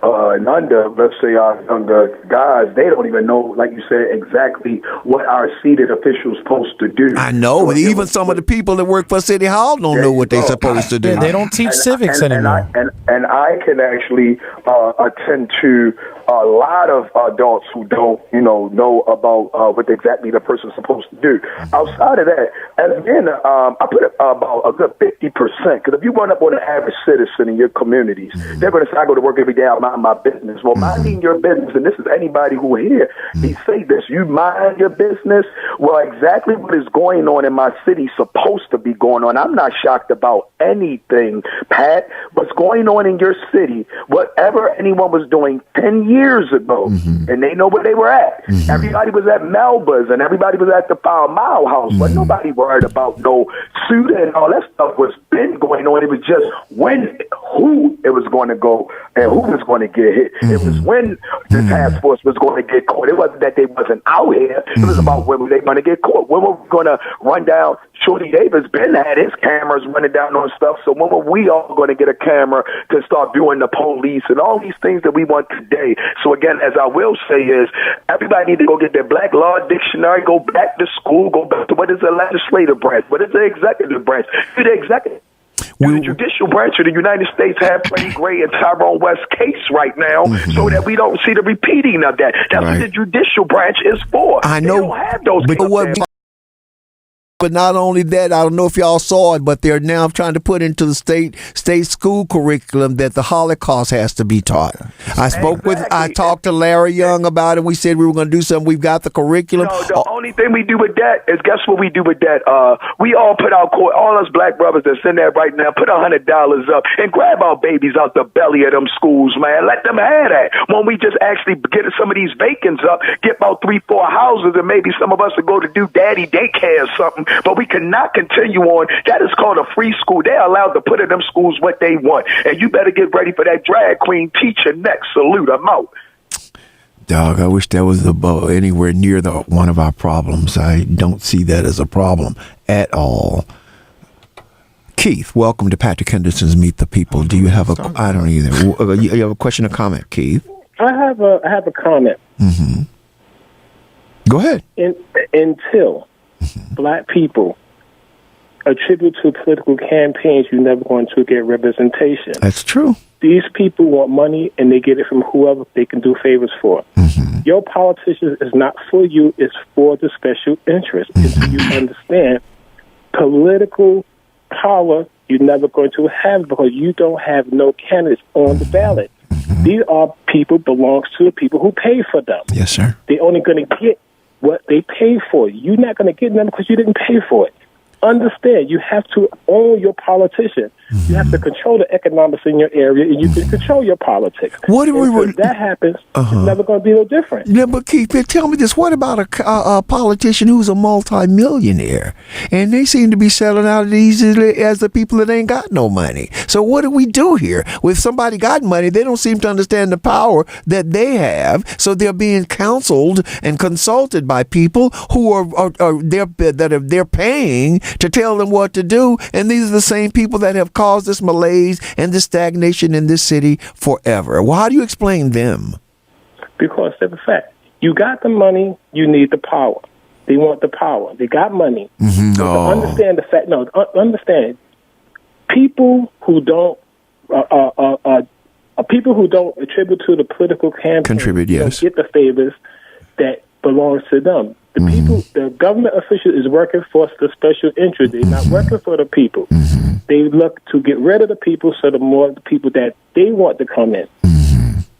and under, let's say our younger guys, they don't even know, like you said, exactly what our seated officials supposed to do. I know, but even some of the people that work for City Hall don't know what they're supposed to do. Yeah, they don't teach civics anymore. And I can actually attend to a lot of adults who don't, know about what exactly the person's supposed to do. Outside of that, as again, I put about a good 50%, because if you run up on an average citizen in your communities, they're going to say, I go to work every day, I mind my business. Well, minding your business, and this is anybody who here, he say this, you mind your business? Well, exactly what is going on in my city supposed to be going on. I'm not shocked about anything, Pat. What's going on in your city, whatever anyone was doing 10 years ago, and they know where they were at. Everybody was at Melba's, and everybody was at the 5 Mile House, but nobody worried about no suit and all that stuff was been going on. It was just who it was going to go and who was going to get hit. It was when the task force was going to get caught. It wasn't that they wasn't out here. It was about when were they going to get caught. When were we going to run down? Shorty Davis been had his cameras running down on stuff. So when were we all going to get a camera to start viewing the police and all these things that we want today? So again, as I will say is, everybody need to go get their Black Law Dictionary, go back to school, go back to what is the legislative branch, what is the executive branch. Do the executive. The judicial branch of the United States have Freddie Gray and Tyrone West case right now, so that we don't see the repeating of that. That's what the judicial branch is for. I know. They don't have those but what But not only that, I don't know if y'all saw it, but they're now trying to put into the state school curriculum that the Holocaust has to be taught. I talked to Larry Young about it. We said we were going to do something. We've got the curriculum. No, the only thing we do with that is, guess what we do with that? We all put our all us black brothers that's in there right now, put $100 up and grab our babies out the belly of them schools, man. Let them have that. When we just actually get some of these vacants up, get about 3-4 houses, and maybe some of us will go to do daddy daycare or something. But we cannot continue on. That is called a free school. They're allowed to put in them schools what they want. And you better get ready for that drag queen teacher next. Salute. I'm out. Dog, I wish that was anywhere near one of our problems. I don't see that as a problem at all. Keith, welcome to Patrick Henderson's Meet the People. Do you have I don't either. You have a question or comment, Keith? I have a comment. Mm-hmm. Go ahead. Until black people attribute to political campaigns, you're never going to get representation. That's true. These people want money, and they get it from whoever they can do favors for. Mm-hmm. Your politician is not for you, it's for the special interest. Until you understand political power, you're never going to have because you don't have no candidates on the ballot. Mm-hmm. These are people belongs to the people who pay for them. Yes, sir. They're only going to get what they pay for. You're not going to get them because you didn't pay for it. Understand, you have to own your politician. You have to control the economics in your area, and you can control your politics. If that happens, it's never going to be no different. Yeah, but Keith, tell me this. What about a politician who's a multimillionaire? And they seem to be selling out as easily as the people that ain't got no money. So what do we do here? If somebody got money, they don't seem to understand the power that they have. So they're being counseled and consulted by people who they're paying to tell them what to do. And these are the same people that have caused this malaise and this stagnation in this city forever. Well, how do you explain them? Because of the fact, you got the money, you need the power. They want the power. They got money. Mm-hmm. So to understand the fact, understand, people who don't attribute to the political campaign contribute, yes, don't get the favors that belongs to them. The people, the government official is working for the special interest. They're not working for the people. They look to get rid of the people so the more the people that they want to come in.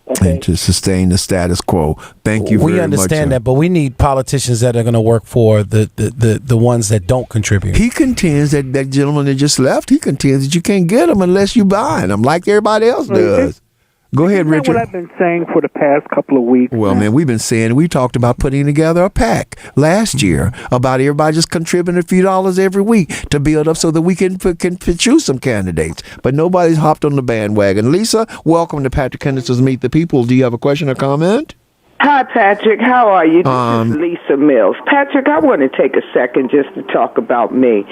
Okay? And to sustain the status quo. Thank you very much. We understand that, but we need politicians that are going to work for the ones that don't contribute. He contends that gentleman that just left, he contends that you can't get them unless you buy them like everybody else does. Go ahead, Richard. What I've been saying for the past couple of weeks. Well, man, we talked about putting together a PAC last year about everybody just contributing a few dollars every week to build up so that we can choose some candidates. But nobody's hopped on the bandwagon. Lisa, welcome to Patrick Henderson's Meet the People. Do you have a question or comment? Hi, Patrick. How are you? This is Lisa Mills. Patrick, I want to take a second just to talk about me.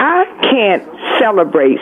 I can't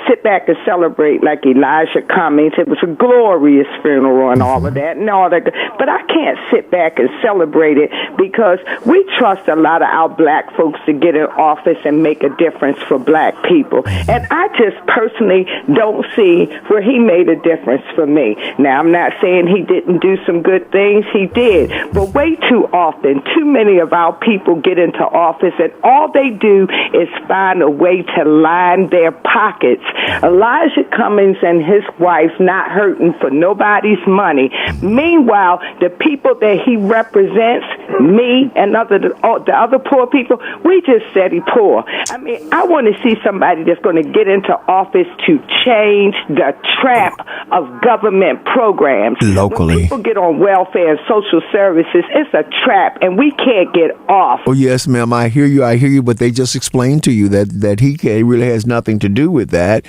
sit back and celebrate like Elijah Cummings. It was a glorious funeral and all of that and all that. But I can't sit back and celebrate it because we trust a lot of our black folks to get in office and make a difference for black people. And I just personally don't see where he made a difference for me. Now, I'm not saying he didn't do some good things. He did. But way too often, too many of our people get into office and all they do is find a way to line their pockets. Elijah Cummings and his wife not hurting for nobody's money. Meanwhile, the people that he represents, me and the other poor people, we just said he poor. I mean, I want to see somebody that's going to get into office to change the trap of government programs. Locally. When people get on welfare and social services, it's a trap, and we can't get off. Oh, yes, ma'am. I hear you, but they just explained to you that he really has nothing to do with that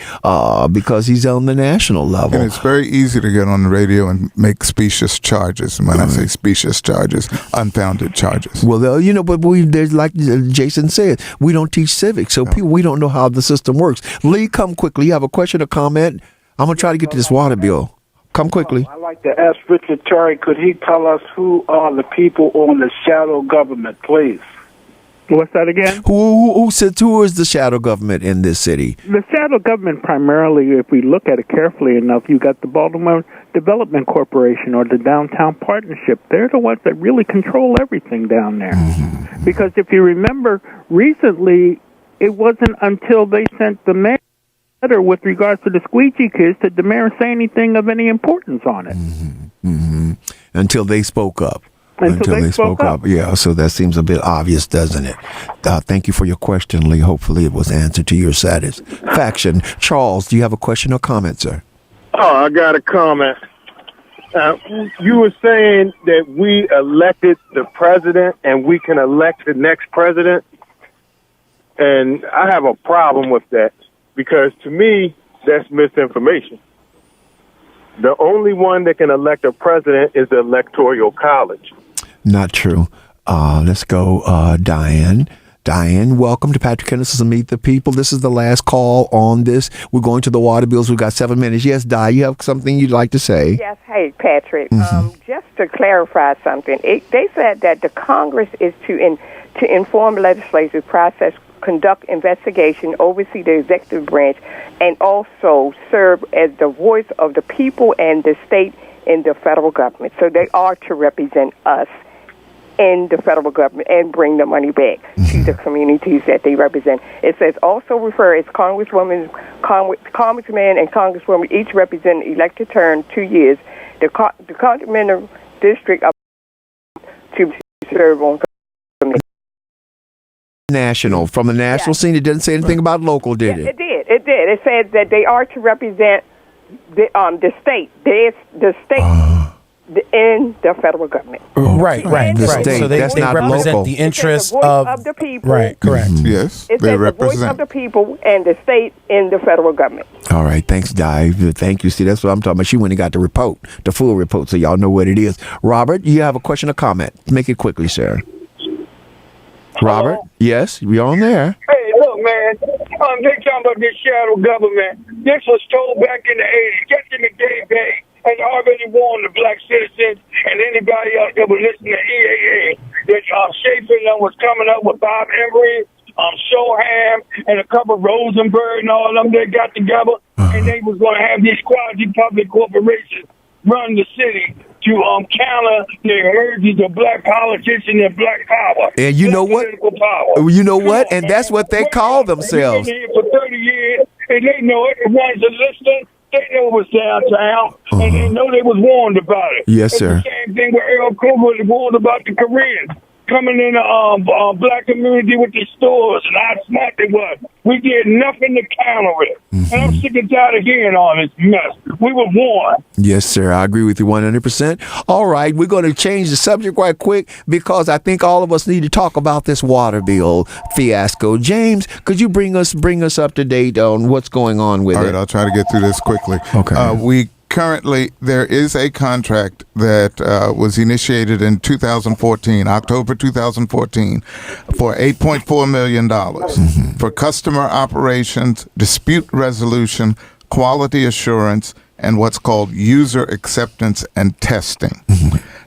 because he's on the national level. And it's very easy to get on the radio and make specious charges. And when I say specious charges, unfounded charges. Well, but there's, like Jason said, we don't teach civics, so we don't know how the system works. Lee, come quickly. You have a question or comment? I'm going to try to get to this water bill. Come quickly. I'd like to ask Richard Terry, could he tell us who are the people on the shadow government, please? What's that again? Who is the shadow government in this city? The shadow government primarily, if we look at it carefully enough, you got the Baltimore Development Corporation or the Downtown Partnership. They're the ones that really control everything down there. Mm-hmm. Because if you remember, recently, it wasn't until they sent the mayor letter with regards to the squeegee kids did the mayor say anything of any importance on it. Mm-hmm. Mm-hmm. Until they spoke up. Until they spoke up. Yeah, so that seems a bit obvious, doesn't it? Thank you for your question, Lee. Hopefully it was answered to your satisfaction. Charles, do you have a question or comment, sir? Oh, I got a comment. You were saying that we elected the president and we can elect the next president. And I have a problem with that because to me, that's misinformation. The only one that can elect a president is the Electoral College. Not true. Let's go, Diane. Diane, welcome to Patrick Henderson Meet the People. This is the last call on this. We're going to the water bills. We've got 7 minutes. Yes, Di, you have something you'd like to say? Yes. Hey, Patrick. Just to clarify something, they said that the Congress is to inform legislative process, conduct investigation, oversee the executive branch, and also serve as the voice of the people and the state in the federal government. So they are to represent us in the federal government and bring the money back to the communities that they represent. It says also refer as congressman, and congresswoman each represent elected term 2 years. The continental district to serve on national. From the national scene, it didn't say anything about local, did it? It did. It said that they are to represent the state. The state in the federal government. Right. The state. So they not represent local. the interests of the people. Right, correct. Yes, it they says represent. the voice of the people and the state in the federal government. All right, thanks, Di. Thank you. See, that's what I'm talking about. She went and got the full report, so y'all know what it is. Robert, you have a question or comment? Make it quickly, sir. Robert? Yes, we on there. Hey, look, man. They talking about this shadow government. This was told back in the 80s. Jesse McDade has already warned the black citizens and anybody else that was listening to EAA that Schaefer was coming up with Bob Embry, Shoham, and a couple of Rosenberg and all of them that got together, and they was going to have these quasi-public corporations run the city to counter the emergence of black politicians and black power. And you know what? Power. You know what? And that's what they call themselves. They've been here for 30 years, and they know it. The ones that listen, they know it was downtown, and they know they was warned about it. Yes, sir. It's the same thing with Earl Cooper was warned about the Koreans coming in the black community with the stores and how smart they was. We did nothing to counter it. And I'm sick and tired of hearing all this mess. We were warned. Yes, sir. I agree with you 100%. All right. We're going to change the subject right quick because I think all of us need to talk about this water bill fiasco. James, could you bring us up to date on what's going on with it? All right. I'll try to get through this quickly. Okay. Currently, there is a contract that was initiated in 2014, October 2014, for $8.4 million for customer operations, dispute resolution, quality assurance, and what's called user acceptance and testing.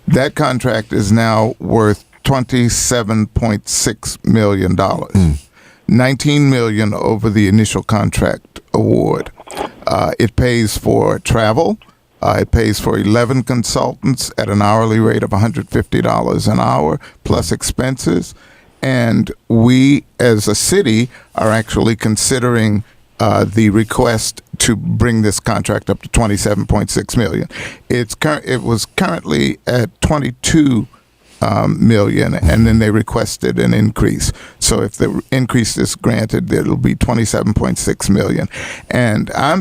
That contract is now worth $27.6 million, $19 million over the initial contract award. It pays for travel. It pays for 11 consultants at an hourly rate of $150 an hour plus expenses. And we, as a city, are actually considering the request to bring this contract up to $27.6 million. It was currently at $22 million, and then they requested an increase. So if the increase is granted, it'll be $27.6 million. And I'm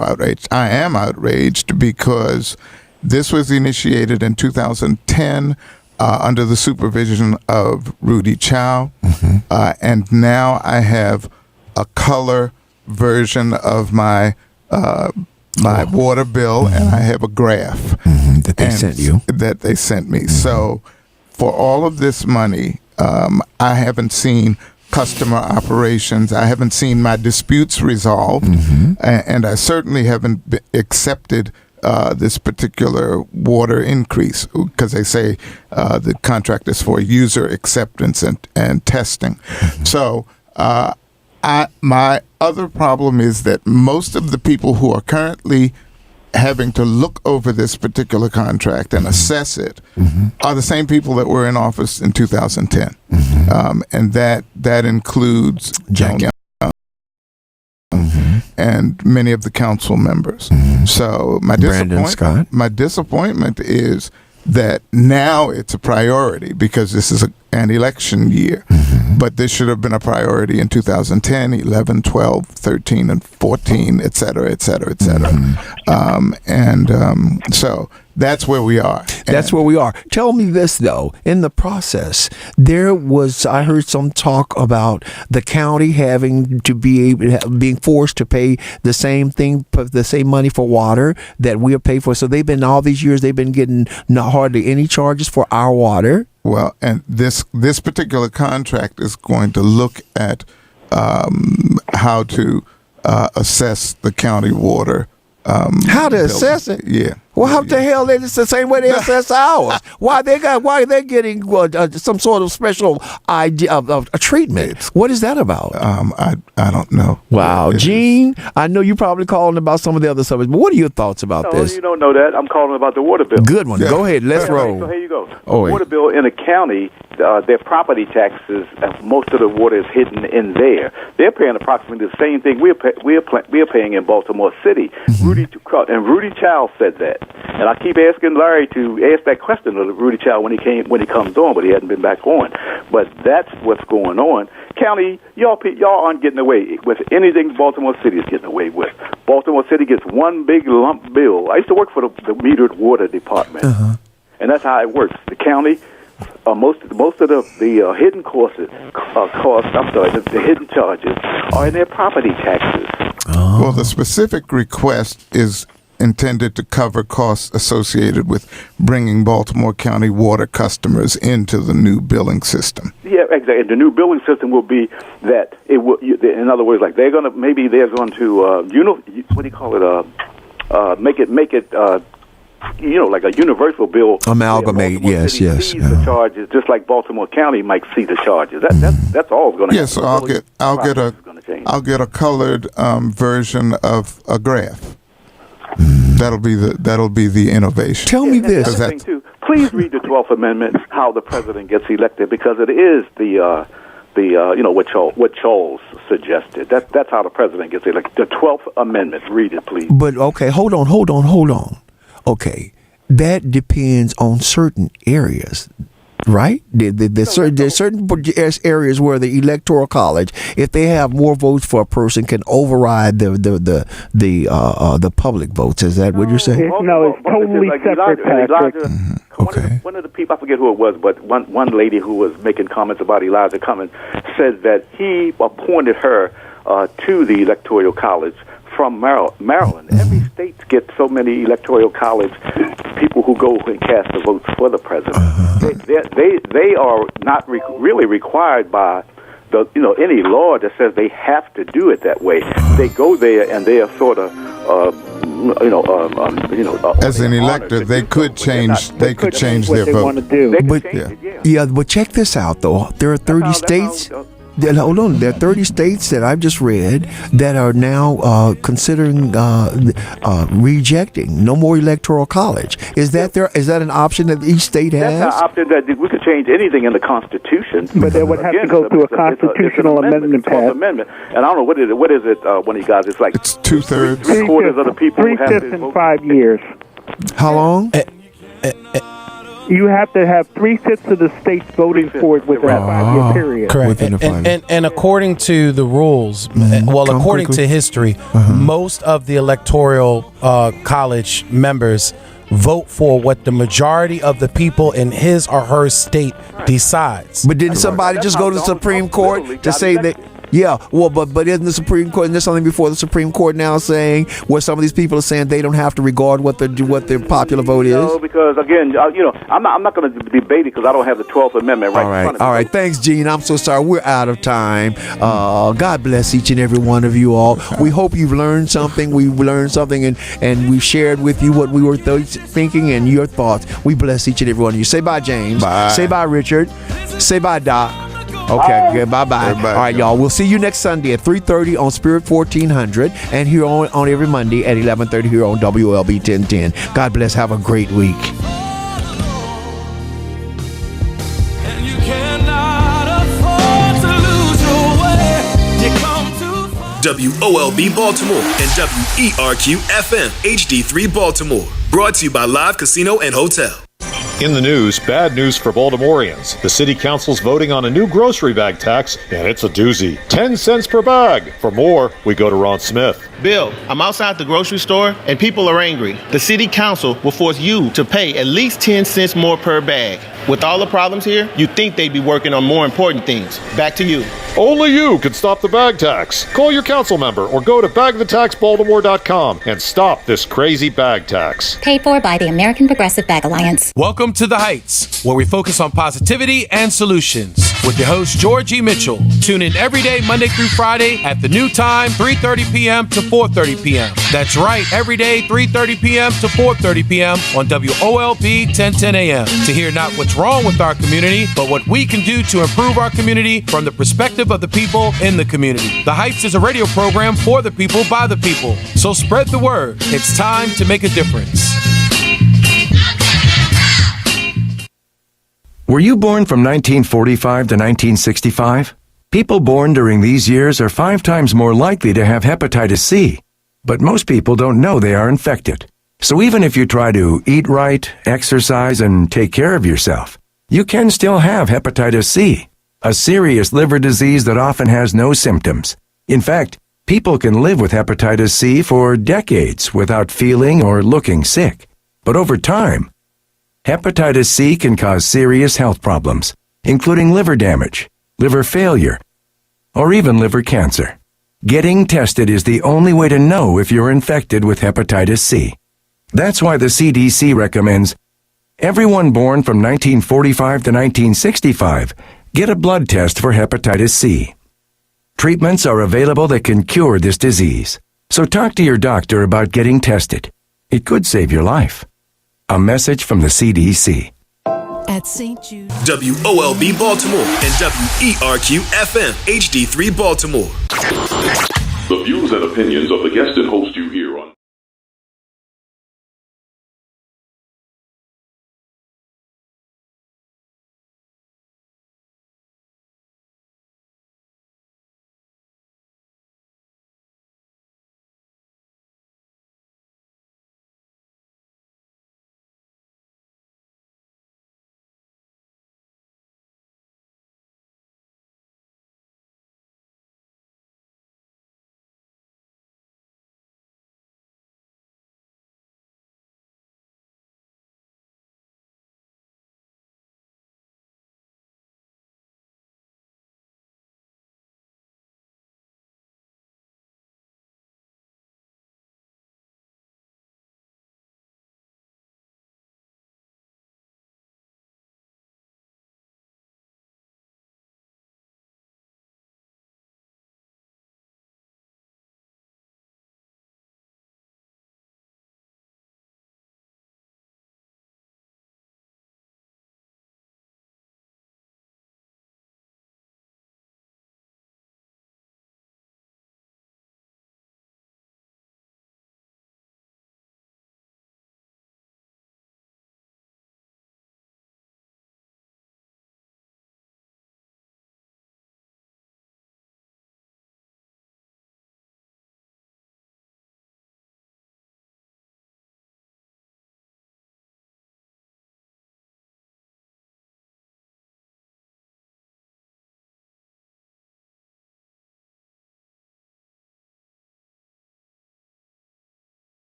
outraged. I am outraged because this was initiated in 2010 under the supervision of Rudy Chow, and now I have a color version of my water bill, and I have a graph that they sent you. That they sent me. So, for all of this money, I haven't seen customer operations. I haven't seen my disputes resolved, and I certainly haven't accepted this particular water increase because they say the contract is for user acceptance and testing. So my other problem is that most of the people who are currently having to look over this particular contract and assess it are the same people that were in office in 2010. And that includes Jack Young and many of the council members. So my disappointment is that now it's a priority because this is an election year. But this should have been a priority in 2010, 11, 12, 13, and 14, et cetera, et cetera, et cetera. So that's where we are. That's where we are. Tell me this, though. In the process, I heard some talk about the county having to being forced to pay the same money for water that we are paid for. So all these years, they've been getting not hardly any charges for our water. Well, and this particular contract is going to look at how to assess the county water. How to assess it? Yeah. Well, how the hell? It's the same way they assess ours. Why are they getting some sort of special idea of a treatment? What is that about? I don't know. Wow, Gene, I know you probably calling about some of the other subjects, but what are your thoughts about this? You don't know that. I'm calling about the water bill. Good one. Go ahead. Let's roll. So here you go. Oh, water bill in a county, their property taxes, most of the water is hidden in there. They're paying approximately the same thing we're paying in Baltimore City. Rudy Child said that. And I keep asking Larry to ask that question of Rudy Child when he comes on, but he hasn't been back on. But that's what's going on. County, y'all aren't getting away with anything Baltimore City is getting away with. Baltimore City gets one big lump bill. I used to work for the metered water department, and that's how it works. The county, most of the hidden the hidden charges are in their property taxes. Well, the specific request is intended to cover costs associated with bringing Baltimore County water customers into the new billing system. Yeah, exactly. The new billing system will be that it will. In other words, like they're going to what do you call it? Make it. Like a universal bill. Amalgamate, yes. The charges, just like Baltimore County might see the charges. That's all it's going to. Yes, so I'll get a colored version of a graph. That'll be the innovation. Tell me this. Please read the 12th Amendment, how the president gets elected, because it is what Charles suggested. That's how the president gets elected. The 12th Amendment. Read it, please. But okay, hold on. Okay, that depends on certain areas. Right? There's certain areas where the Electoral College, if they have more votes for a person, can override the public votes. Is that what you're saying? No, it's totally separate, Patrick. One of the people, I forget who it was, but one lady who was making comments about Elijah Cummings said that he appointed her to the Electoral College from Maryland. Every state gets so many Electoral College people who go and cast the votes for the president. They are not really required by any law that says they have to do it that way. They go there and they are sort of as an elector, they could change. They could change their vote. But check this out, though. There are 30 states. Hold on. There are 30 states that I've just read that are now considering rejecting no more Electoral College. Is that an option that each state has? That's an option that we could change anything in the Constitution. But they would have to go through a constitutional amendment. And I don't know what is it when you guys? It's like it's 2/3, 3/4 of the people who have to vote. 3/5 in 5 years. How long? You have to have 3/5 of the states voting for it within a 5-year period. Correct. And according to the rules, according to history, most of the Electoral College members vote for what the majority of the people in his or her state decides. But didn't somebody just go to the Supreme Court to say that? Yeah, well, but isn't the Supreme Court, isn't there something before the Supreme Court now saying where some of these people are saying they don't have to regard what their popular vote is? No, because again, I'm not going to debate it because I don't have the 12th Amendment right in front of me. All right. Thanks, Gene. I'm so sorry. We're out of time. God bless each and every one of you all. We hope you've learned something. We've learned something, and we've shared with you what we were thinking and your thoughts. We bless each and every one of you. Say bye, James. Bye. Say bye, Richard. Say bye, Doc. Okay, good. Bye-bye. All right, y'all. We'll see you next Sunday at 3:30 on Spirit 1400 and here on every Monday at 11:30 here on WLB 1010. God bless. Have a great week. WOLB Baltimore and WERQ FM HD3 Baltimore. Brought to you by Live Casino and Hotel. In the news, bad news for Baltimoreans. The city council's voting on a new grocery bag tax, and it's a doozy. 10 cents per bag. For more, we go to Ron Smith. Bill, I'm outside the grocery store, and people are angry. The city council will force you to pay at least 10 cents more per bag. With all the problems here, you'd think they'd be working on more important things. Back to you. Only you can stop the bag tax. Call your council member or go to bagthetaxbaltimore.com and stop this crazy bag tax. Paid for by the American Progressive Bag Alliance. Welcome to The Heights, where we focus on positivity and solutions. With your host, George E. Mitchell. Tune in every day, Monday through Friday, at the new time, 3:30 p.m. to 4:30 p.m. That's right, every day, 3:30 p.m. to 4:30 p.m. on WOLB 1010 a.m. to hear not what's wrong with our community, but what we can do to improve our community from the perspective of the people in the community. The Heights is a radio program for the people, by the people. So spread the word. It's time to make a difference. Were you born from 1945 to 1965? People born during these years are 5 times more likely to have hepatitis C. But most people don't know they are infected. So even if you try to eat right, exercise, and take care of yourself, you can still have hepatitis C, a serious liver disease that often has no symptoms. In fact, people can live with hepatitis C for decades without feeling or looking sick. But over time, hepatitis C can cause serious health problems, including liver damage, liver failure, or even liver cancer. Getting tested is the only way to know if you're infected with hepatitis C. That's why the CDC recommends everyone born from 1945 to 1965 get a blood test for hepatitis C. Treatments are available that can cure this disease, so talk to your doctor about getting tested. It could save your life. A message from the CDC. At St. Jude. WOLB Baltimore and WERQ FM HD3 Baltimore. The views and opinions of the guest and host you hear on